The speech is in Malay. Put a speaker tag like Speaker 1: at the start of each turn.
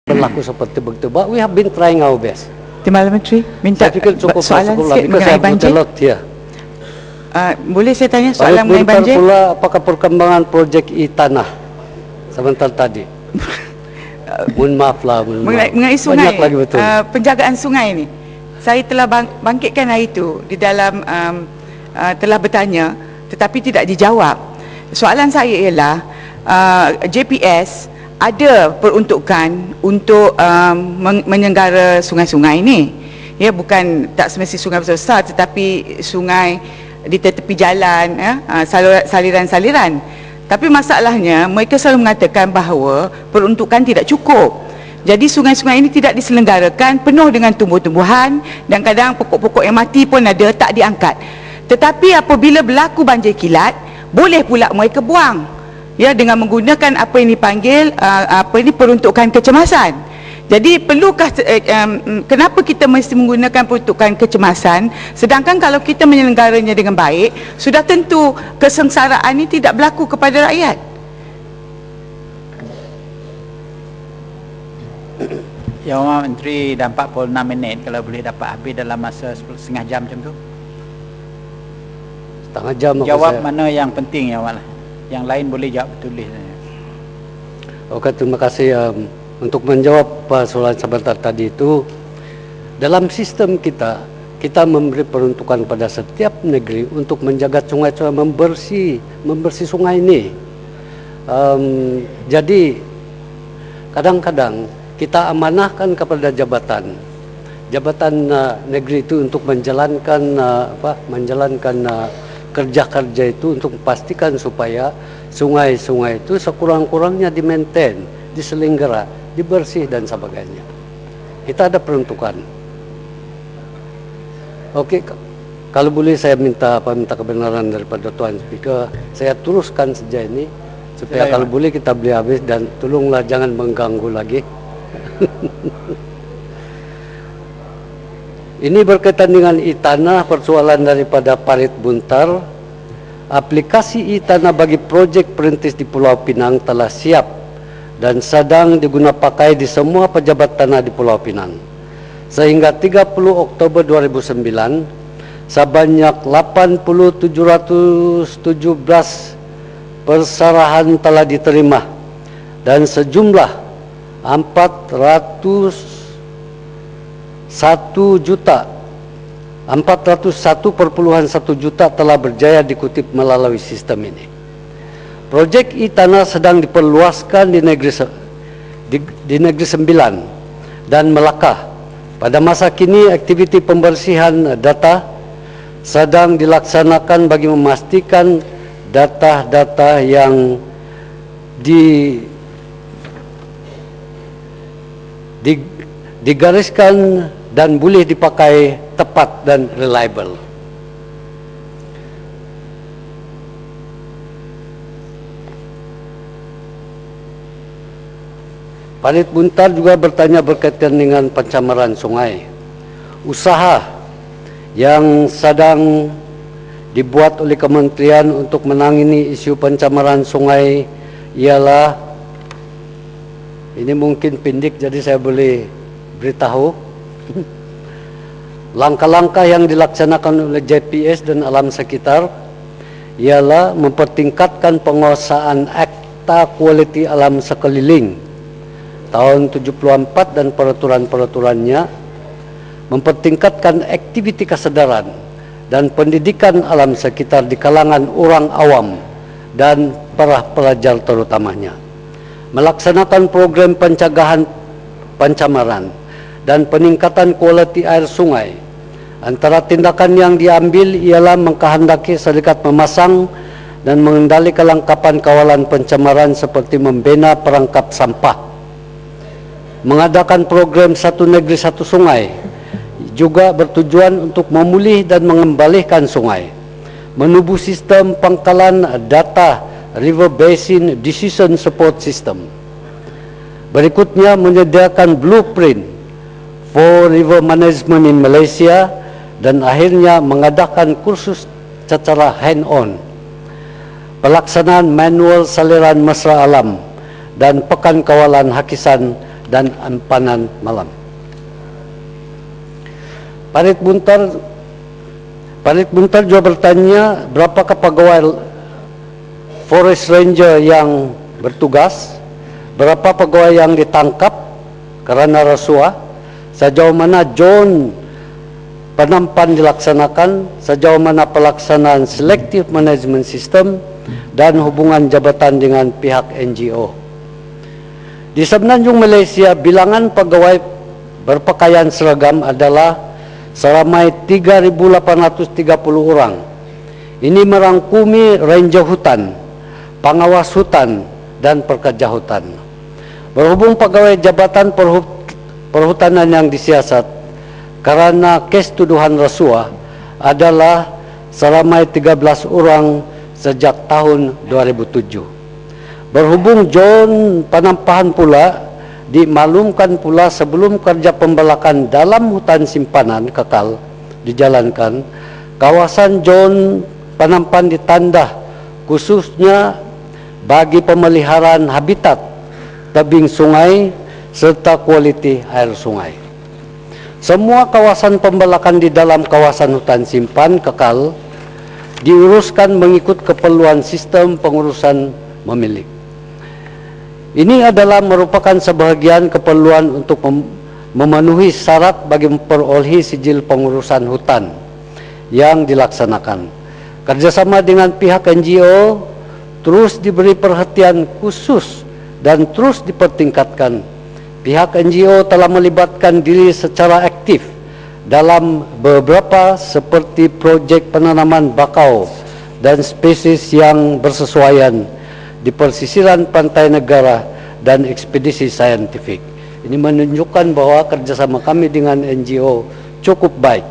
Speaker 1: berlaku seperti begitu. But we have been trying our best.
Speaker 2: Timbalan Menteri, minta
Speaker 1: Saya fikir cukup
Speaker 2: soalan
Speaker 1: masuk
Speaker 2: sikit mengenai banjir.
Speaker 1: Ya.
Speaker 2: Boleh saya tanya soalan mengenai banjir?
Speaker 1: Pula, apakah perkembangan projek e-tanah sebentar tadi? Mohon maaf lah.
Speaker 2: Mengenai sungai,
Speaker 1: banyak lagi betul.
Speaker 2: Penjagaan sungai ni, saya telah bangkitkan hari itu di dalam telah bertanya tetapi tidak dijawab. Soalan saya ialah JPS ada peruntukan untuk menyenggara sungai-sungai ni. Ya, bukan tak semesti sungai besar tetapi sungai di tepi jalan, ya, saliran-saliran. Tapi masalahnya mereka selalu mengatakan bahawa peruntukan tidak cukup. Jadi sungai-sungai ini tidak diselenggarakan, penuh dengan tumbuh-tumbuhan dan kadang pokok-pokok yang mati pun ada, tak diangkat. Tetapi apabila berlaku banjir kilat, boleh pula mereka buang, ya, dengan menggunakan apa yang dipanggil peruntukan kecemasan. Jadi perlukah kenapa kita mesti menggunakan peruntukan kecemasan, sedangkan kalau kita menyelenggaranya dengan baik, sudah tentu kesengsaraan ini tidak berlaku kepada rakyat.
Speaker 3: Ya, Menteri, dah 46 minit, kalau boleh dapat habis dalam masa setengah jam macam tu.
Speaker 1: Setengah jam.
Speaker 3: Jawab mana yang penting, ya, yang lain boleh jawab tulis.
Speaker 1: Okey, terima kasih. Untuk menjawab soalan sebentar tadi itu, dalam sistem kita memberi peruntukan pada setiap negeri untuk menjaga sungai-sungai, membersih sungai ini. Jadi kadang-kadang kita amanahkan kepada jabatan negeri itu untuk menjalankan kerja-kerja itu untuk memastikan supaya sungai-sungai itu sekurang-kurangnya di-maintain, diselenggara, dibersih dan sebagainya. Kita ada peruntukan. Okey, kalau boleh saya minta kebenaran daripada Tuan Speaker, saya teruskan saja ini supaya kalau boleh kita beli habis dan tolonglah jangan mengganggu lagi. Ini berkaitan dengan e-tanah, persoalan daripada Parit Buntar. Aplikasi e-tanah bagi projek perintis di Pulau Pinang telah siap dan sedang digunakan pakai di semua pejabat tanah di Pulau Pinang. Sehingga 30 Oktober 2009, sebanyak 80,717 perserahan telah diterima dan sejumlah 401,1 juta telah berjaya dikutip melalui sistem ini. Projek e-tanah sedang diperluaskan di Negeri Sembilan dan Melaka. Pada masa kini, aktiviti pembersihan data sedang dilaksanakan bagi memastikan data-data yang digariskan dan boleh dipakai tepat dan reliable. Parit Buntar juga bertanya berkaitan dengan pencemaran sungai. Usaha yang sedang dibuat oleh kementerian untuk menangani isu pencemaran sungai ialah, ini mungkin pendek jadi saya boleh beritahu, langkah-langkah yang dilaksanakan oleh JPS dan alam sekitar ialah mempertingkatkan penguasaan Akta Kualiti Alam Sekeliling tahun 74 dan peraturan-peraturannya, mempertingkatkan aktiviti kesadaran dan pendidikan alam sekitar di kalangan orang awam dan para pelajar terutamanya, melaksanakan program pencegahan pencemaran dan peningkatan kualiti air sungai. Antara tindakan yang diambil ialah mengkehendaki syarikat memasang dan mengendali kelengkapan kawalan pencemaran seperti membina perangkap sampah, mengadakan program Satu Negeri Satu Sungai, juga bertujuan untuk memulih dan mengembalikan sungai, menubuh sistem pangkalan data River Basin Decision Support System. Berikutnya, menyediakan blueprint for river management in Malaysia dan akhirnya mengadakan kursus secara hand-on, pelaksanaan manual saliran mesra alam dan pekan kawalan hakisan dan empanan malam. Parit Buntar juga bertanya berapakah pegawai Forest Ranger yang bertugas, berapa pegawai yang ditangkap karena rasuah, sejauh mana John penampan dilaksanakan, sejauh mana pelaksanaan selective management system, dan hubungan jabatan dengan pihak NGO. Di Semenanjung Malaysia, bilangan pegawai berpakaian seragam adalah seramai 3.830 orang. Ini merangkumi ranger hutan, pengawas hutan, dan pekerja hutan. Berhubung pegawai Jabatan Perhutanan yang disiasat karena kes tuduhan rasuah adalah seramai 13 orang sejak tahun 2007. Berhubung John penampahan pula dimaklumkan pula sebelum kerja pembalakan dalam hutan simpanan kekal dijalankan, kawasan John penampan ditandah khususnya bagi pemeliharaan habitat tebing sungai serta kualiti air sungai. Semua kawasan pembalakan di dalam kawasan hutan simpan kekal diuruskan mengikut keperluan sistem pengurusan memilik. Ini adalah merupakan sebahagian keperluan untuk memenuhi syarat bagi memperolehi sijil pengurusan hutan yang dilaksanakan. Kerjasama dengan pihak NGO terus diberi perhatian khusus dan terus dipertingkatkan. Pihak NGO telah melibatkan diri secara aktif dalam beberapa seperti projek penanaman bakau dan spesies yang bersesuaian di persisiran pantai negara dan ekspedisi saintifik. Ini menunjukkan bahwa kerjasama kami dengan NGO cukup baik.